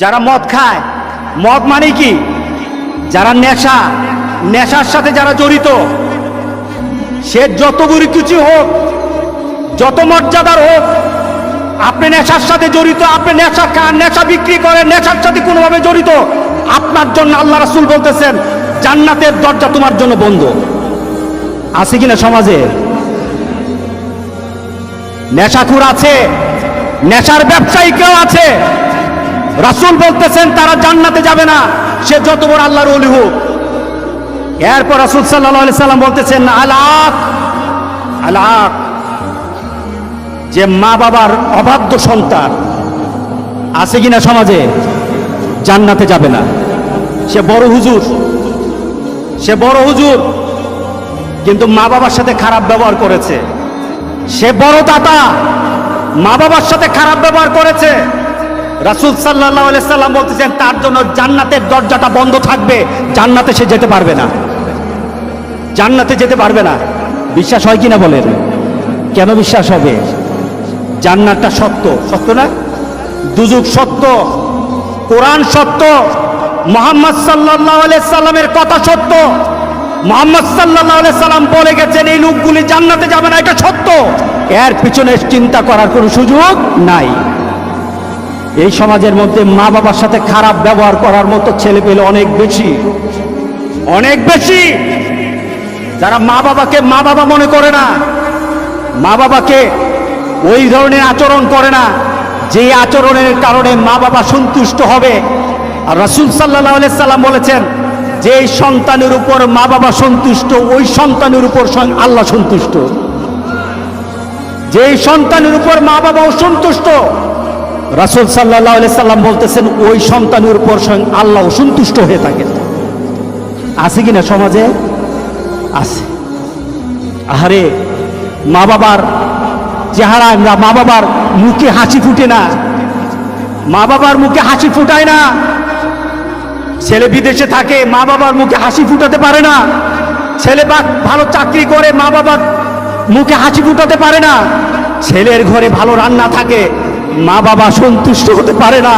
যারা মদ খায়, মদ মানে কি? যারা নেশার সাথে যারা জড়িত, সে যত বড় কিছু হোক, যত মর্যাদার হোক, আপনি নেশার সাথে জড়িত, আপনি নেশা খান, নেশা বিক্রি করেন, নেশার সাথে কোনোভাবে জড়িত, আপনার জন্য আল্লাহ রাসূল বলতেছেন জান্নাতের দরজা তোমার জন্য বন্ধ। আছে কিনা সমাজে? নেশাখোর আছে, নেশার ব্যবসায়ী কেউ আছে, রাসূল বলতেছেন তারা জান্নাতে যাবে না, সে যত বড় আল্লাহর ওলি হোক। এরপর রাসূল সাল্লাল্লাহু আলাইহি সাল্লাম বলতেছেন আলাক, যে মা বাবার অবাধ্য সন্তান আছে কিনা সমাজে, জান্নাতে যাবে না। সে বড় হুজুর, কিন্তু মা বাবার সাথে খারাপ ব্যবহার করেছে। সে বড় দাতা, মা বাবার সাথে খারাপ ব্যবহার করেছে। রাসূল সাল্লাল্লাহু আলাইহি সাল্লাম বলতেছেন তার জন্য জান্নাতের দরজাটা বন্ধ থাকবে, জান্নাতে সে যেতে পারবে না, জান্নাতে যেতে পারবে না। বিশ্বাস হয় কিনা বলেন? কেন বিশ্বাস হবে? জান্নাতটা সত্য, সত্য না? দুজক সত্য, কোরআন সত্য, মুহাম্মদ সাল্লাল্লাহু আলাইহি সাল্লামের কথা সত্য। মুহাম্মদ সাল্লাল্লাহু আলাইহি সাল্লাম বলে গেছেন এই লোকগুলি জান্নাতে যাবে না, এটা সত্য। এর পিছনে চিন্তা করার কোনো সুযোগ নাই। এই সমাজের মধ্যে মা বাবার সাথে খারাপ ব্যবহার করার মতো ছেলে পেলে অনেক বেশি, যারা মা বাবাকে মা বাবা মনে করে না, মা বাবাকে ওই ধরনের আচরণ করে না যে আচরণের কারণে মা বাবা সন্তুষ্ট হবে। আর রাসূল সাল্লাল্লাহু আলাইহি সাল্লাম বলেছেন যে সন্তানের উপর মা বাবা সন্তুষ্ট, ওই সন্তানের উপর আল্লাহ সন্তুষ্ট। যে সন্তানের উপর মা বাবা অসন্তুষ্ট, রাসূল সাল্লাল্লাহু আলাইহি সাল্লাম বলতেছেন ওই সন্তানের উপর আল্লাহ অসন্তুষ্ট হয়ে থাকেন। আছে কিনা সমাজে? আছে। আহারে, মা বাবার চেহারা, মা বাবার মুখে হাসি ফুটে না, মা বাবার মুখে হাসি ফুটায় না। ছেলে বিদেশে থাকে, মা বাবার মুখে হাসি ফুটাতে পারে না। ছেলে ভালো চাকরি করে, মা বাবার মুখে হাসি ফুটাতে পারে না। ছেলের ঘরে ভালো রান্না থাকে, মা বাবা সন্তুষ্ট হতে পারে না।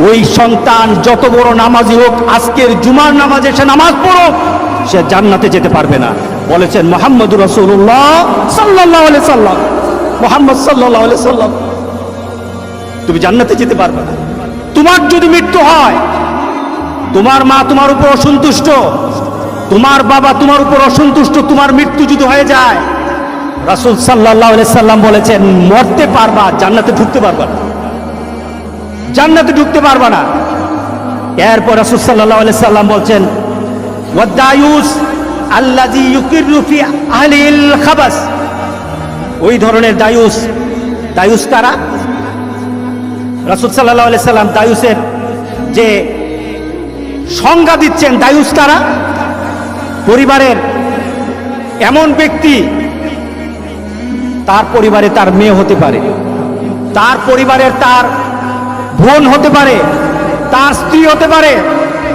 ওই সন্তান যত বড় নামাজি হোক, আজকের জুমার নামাজে সে নামাজ পড়ুক, সে জান্নাতে যেতে পারবে না। বলেছেন মুহাম্মদুর রাসূলুল্লাহ সাল্লাল্লাহু আলাইহি সাল্লাম, মুহাম্মদ সাল্লাল্লাহু আলাইহি সাল্লাম, তুমি জান্নাতে যেতে পারবে না। তোমার যদি মৃত্যু হয়, তোমার মা তোমার উপর অসন্তুষ্ট, তোমার বাবা তোমার উপর অসন্তুষ্ট, তোমার মৃত্যু যদি হয়ে যায়, রাসূল সাল্লাল্লাহু আলাইহি সাল্লাম বলেছেন মরতে পারবা, জান্নাতে ঢুকতে পারবা না, জান্নাতে ঢুকতে পারবা না। এরপর রাসূল সাল্লাল্লাহু আলাইহি সাল্লাম বলছেন ওয়াদায়ুস আল্লাযী ইউকিরু ফি আহলিল খাবাস, ওই ধরনের দায়ুস কারা? রাসূল সাল্লাল্লাহু আলাইহি সাল্লাম দায়ুসের যে সংজ্ঞা দিচ্ছেন, দায়ুস কারা? পরিবারের এমন ব্যক্তি, তার পরিবারে তার মেয়ে হতে পারে, তার পরিবারের তার বোন হতে পারে, তার স্ত্রী হতে পারে,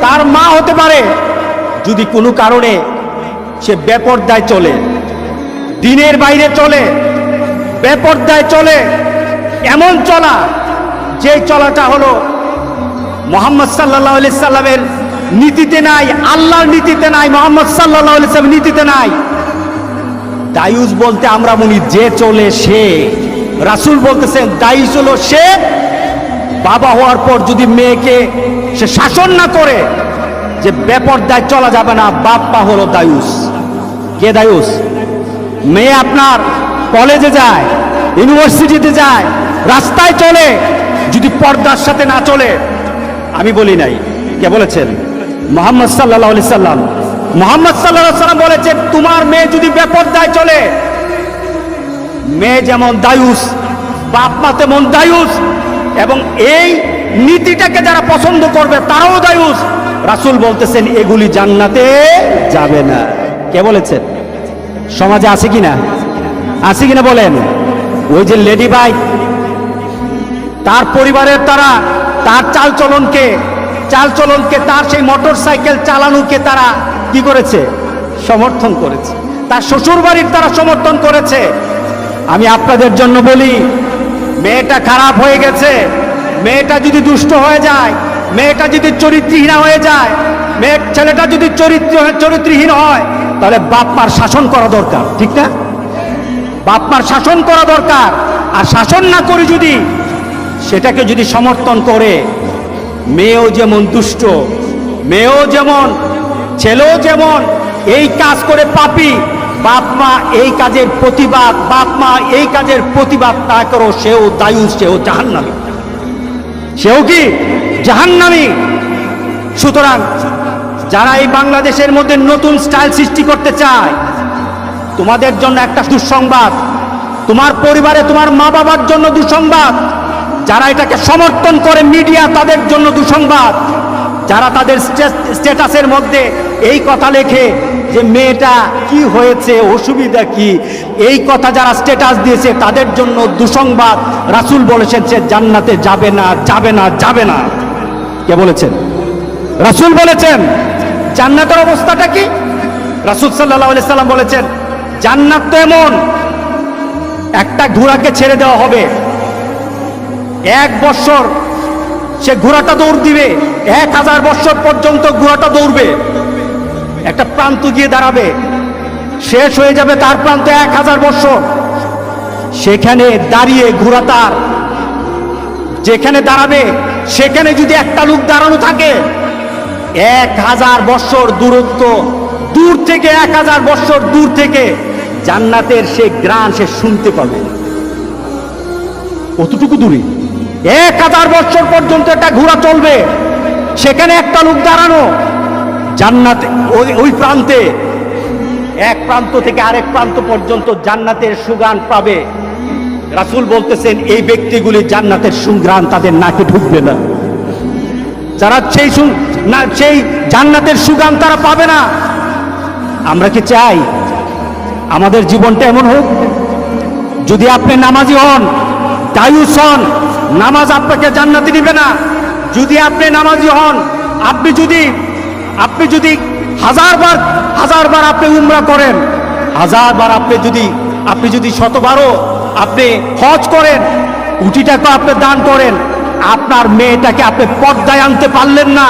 তার মা হতে পারে, যদি কোনো কারণে সে বেপরদায় চলে, দিনের বাইরে চলে, বেপরদায় চলে, এমন চলা যে চলাটা হলো মুহাম্মদ সাল্লাল্লাহু আলাইহি সাল্লামের নীতিতে নাই, আল্লাহর নীতিতে নাই, মুহাম্মদ সাল্লাল্লাহু আলাইহি সাল্লামের নীতিতে নাই। দায়ুস বলতে আমরা বলি যে চলে সে। রাসূল বলতেছেন দায়ুস হলো সে বাবা হওয়ার পর যদি মেয়েকে সে শাসন না করে, যে বেপরদায় চলা যাবে না, বাপ্পা হলো দায়ুস। কে দায়ুস? মেয়ে আপনার কলেজে যায়, ইউনিভার্সিটিতে যায়, রাস্তায় চলে, যদি পর্দার সাথে না চলে, আমি বলি নাই, কে বলেছেন? মুহাম্মদ সাল্লাল্লাহু আলাইহি সাল্লাম। মুহাম্মদ সাল্লাল্লাহু আলাইহি সাল্লাম বলেছেন তোমার মেয়ে যদি বেপরদায় চলে, মেয়ে যেমন দায়ুস, বাপ মা তেমন দায়ুস, এবং এই নীতিটাকে যারা পছন্দ করবে তারাও দায়ুস। রাসূল বলতেছেন এগুলি জান্নাতে যাবে না। কে বলেছেন? সমাজে আছে কিনা? আছে কিনা বলেন? ওই যে লেডি বাইক, তার পরিবারের তার চালচলনকে, তার সেই মোটর সাইকেল চালানোকে তারা কি করেছে? সমর্থন করেছে। তার শ্বশুর বাড়ির তারা সমর্থন করেছে। আমি আপনাদের জন্য বলি, মেয়েটা খারাপ হয়ে গেছে, মেয়েটা যদি দুষ্ট হয়ে যায়, মেয়েটা যদি চরিত্রহীনা হয়ে যায়, ছেলেটা যদি চরিত্রহীন হয়, তাহলে বাপ মার শাসন করা দরকার, ঠিক না? বাপ মার শাসন করা দরকার। আর শাসন না করে যদি সেটাকে যদি সমর্থন করে, মেয়েও যেমন দুষ্ট, মেয়েও যেমন, ছেলেও যেমন এই কাজ করে পাপী, বাপ মা এই কাজের প্রতিবাদ, বাপ মা এই কাজের প্রতিবাদ না করো, সেও দায়ুস, সেও জাহান্নামী, সেও কি জাহান্নামী। সুতরাং যারা এই বাংলাদেশের মধ্যে নতুন স্টাইল সৃষ্টি করতে চায়, তোমাদের জন্য একটা দুঃসংবাদ, তোমার পরিবারে তোমার মা বাবার জন্য দুঃসংবাদ, যারা এটাকে সমর্থন করে মিডিয়া তাদের জন্য দুঃসংবাদ, যারা তাদের স্ট্যাটাসের মধ্যে এই কথা লেখে যে মেয়েটা কি হয়েছে, অসুবিধা কি, এই কথা যারা স্ট্যাটাস দিয়েছে তাদের জন্য দুঃসংবাদ। রাসূল বলেছেন সে জান্নাতে যাবে না, যাবে না, যাবে না। কে বলেছেন? রাসূল বলেছেন। জান্নাতের অবস্থাটা কি? রাসূল সাল্লাল্লাহু আলাইহি সাল্লাম বলেছেন জান্নাত তো এমন, একটা ঘোড়াকে ছেড়ে দেওয়া হবে, 1 বছর সে ঘোড়াটা দৌড় দিবে, 1000 বছর পর্যন্ত ঘোড়াটা দৌড়বে, একটা প্রান্ত গিয়ে দাঁড়াবে, শেষ হয়ে যাবে তার প্রান্ত 1000 বছর। সেখানে দাঁড়িয়ে ঘোড়া তার যেখানে দাঁড়াবে সেখানে যদি একটা লোক দাঁড়ানো থাকে, 1000 বছর দূরত্ব, দূর থেকে 1000 বছর দূর থেকে জান্নাতের সে গ্রান সে শুনতে পাবে। কতটুকু দূরে? 1000 বছর পর্যন্ত একটা ঘোড়া চলবে, সেখানে একটা লোক দাঁড়ানো, জান্নাতে ওই প্রান্তে, এক প্রান্ত থেকে আরেক প্রান্ত পর্যন্ত জান্নাতের সুঘ্রাণ পাবে। রাসূল বলতেছেন এই ব্যক্তিগুলি জান্নাতের সুঘ্রাণ তাদের নাকে ঢুকবে না, যারা সেই জান্নাতের সুঘ্রাণ তারা পাবে না। আমরা কি চাই আমাদের জীবনটা এমন হোক? যদি আপনি নামাজি হন, দায়ুস হন, নামাজ আপনাকে জান্নাতে নিবে না। যদি আপনি নামাজি হন, আপনি যদি 1000 বার আপনি উমরা করেন, 1000 বার আপনি যদি 100বারও আপনি হজ করেন, কোটি টাকা আপনি দান করেন, আপনার মেয়েটাকে আপনি পর্দায় আনতে পারলেন না,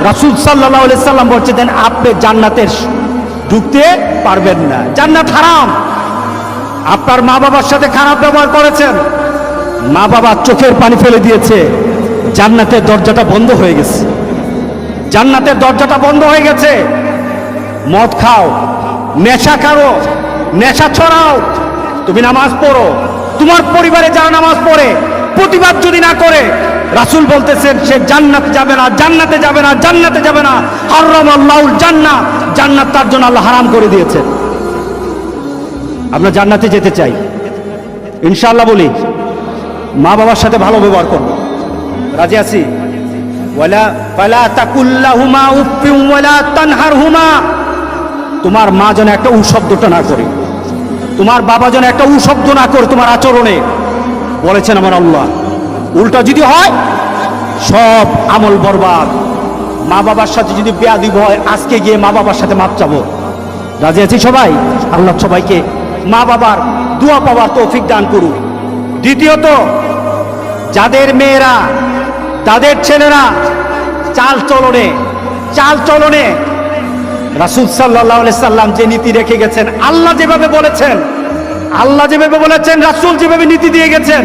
রাসূল সাল্লাল্লাহু আলাইহি সাল্লাম বলছেন আপনি জান্নাতের ঢুকতে পারবেন না, জান্নাত হারাম। আপনার মা বাবার সাথে খারাপ ব্যবহার করেছেন, মা বাবা চোখের পানি ফেলে দিয়েছে, জান্নাতের দরজাটা বন্ধ হয়ে গেছে, জান্নাতের দরজাটা বন্ধ হয়ে গেছে। মদ খাও, নেশা করো, নেশা ছড়াও, তুমি নামাজ পড়ো, তোমার পরিবারে যারা নামাজ পড়ে প্রতিবাদ যদি না করে, রাসূল বলতেছেন সে জান্নাতে যাবে না, জান্নাতে যাবে না, জান্নাতে যাবে না। হারামাল্লাহুল জান্নাহ, জান্নাত তার জন্য আল্লাহ হারাম করে দিয়েছেন। আমরা জান্নাতে যেতে চাই ইনশাআল্লাহ, বলি মা বাবার সাথে ভালো ব্যবহার করব, রাজি আছি? ওয়ালা তাকুল্লাহুমা উফফিন ওয়ালা তানহারহুমা, তোমার মা যেন একটা শব্দটা না করে, তোমার বাবা যেন একটা শব্দ না করে তোমার আচরণে, বলেছেন আমার আল্লাহ। উল্টা যদি হয় সব আমল বরবাদ। মা বাবার সাথে যদি বেয়াদবি হয়, আজকে গিয়ে মা বাবার সাথে মাপ চাবো, রাজি আছি সবাই? আল্লাহ সবাইকে মা বাবার দোয়া পাওয়ার তৌফিক দান করুন। দ্বিতীয়ত, যাদের মেয়েরা, তাদের ছেলেরা চাল চলনে রাসূল সাল্লাল্লাহু আলাইহি সাল্লাম যে নীতি রেখে গেছেন, আল্লাহ যেভাবে বলেছেন, রাসূল যেভাবে নীতি দিয়ে গেছেন,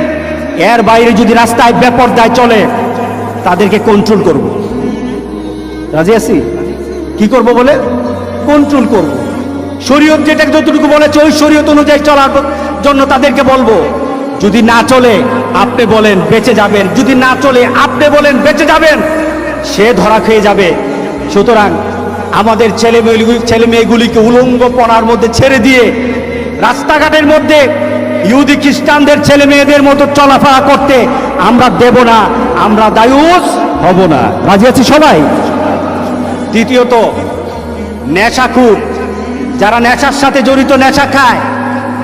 এর বাইরে যদি রাস্তায় বেপরদায় চলে তাদেরকে কন্ট্রোল করব, রাজি আছি? কি করব বলে? কন্ট্রোল করব। শরীয়ত যেটা যতটুকু বলেছে ওই শরীয়ত অনুযায়ী চলার জন্য তাদেরকে বলবো। যদি না চলে আপনি বলেন বেঁচে যাবেন, যদি না চলে আপনি বলেন বেঁচে যাবেন, সে ধরা খেয়ে যাবে। সুতরাং আমাদের ছেলে মেয়েগুলিকে উলঙ্গপনার মধ্যে ছেড়ে দিয়ে রাস্তাঘাটের মধ্যে ইহুদি খ্রিস্টানদের ছেলে মেয়েদের মতো চলাফেরা করতে আমরা দেব না, আমরা দায়ুস হব না, রাজি আছি সবাই? দ্বিতীয়ত, নেশাখোর, যারা নেশার সাথে জড়িত, নেশা খায়,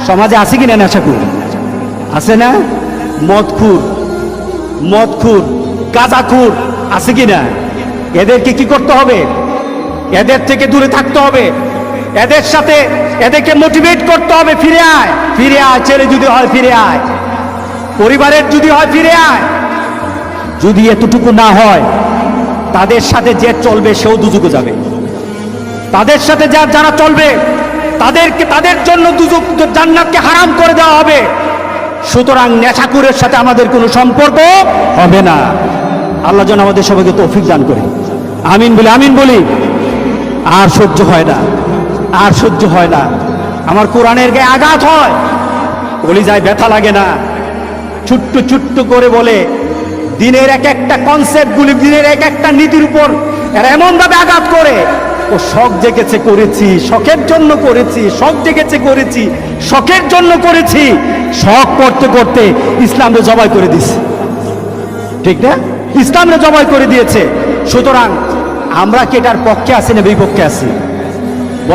সমাজে আছে কিনা নেশাখোর? আছে না? মদখোর, গাঁজাখোর আছে কিনা? এদেরকে কি করতে হবে? এদের থেকে দূরে থাকতে হবে, এদেরকে মোটিভেট করতে হবে, ফিরে আয়, ছেলে যদি হয় ফিরে আয়, পরিবারের যদি হয় ফিরে আয়। যদি এতটুকু না হয়, তাদের সাথে যে চলবে সেও দুজকে যাবে। তাদের সাথে যারা চলবে তাদের জন্য দুজক, জান্নাতকে হারাম করে দেওয়া হবে। সুতরাং নেশাখোরের সাথে আমাদের কোনো সম্পর্ক হবে না। আল্লাহ যেন আমাদের সবাইকে তৌফিক দান করে। আমিন বলি, আমিন বলি। আর সহ্য হয় না, আর সহ্য হয় না। আমার কোরআনের গায়ে আঘাত হয়, কলিজায় ব্যথা লাগে না। ছোট্ট ছোট্ট করে বলে দিনের এক একটা কনসেপ্টগুলি, দিনের এক একটা নীতির উপর এরা এমনভাবে আঘাত করে, ও শখ জেগেছে করেছি, শখের জন্য করেছি, শখ জেগেছে করেছি, শখের জন্য করেছি। শখ করতে করতে ইসলামকে জবাই করে দিছে, ঠিক না? ইসলামকে জবাই করে দিয়েছে। সুতরাং আমরা কি এটার পক্ষে আছি না বিপক্ষে আছি?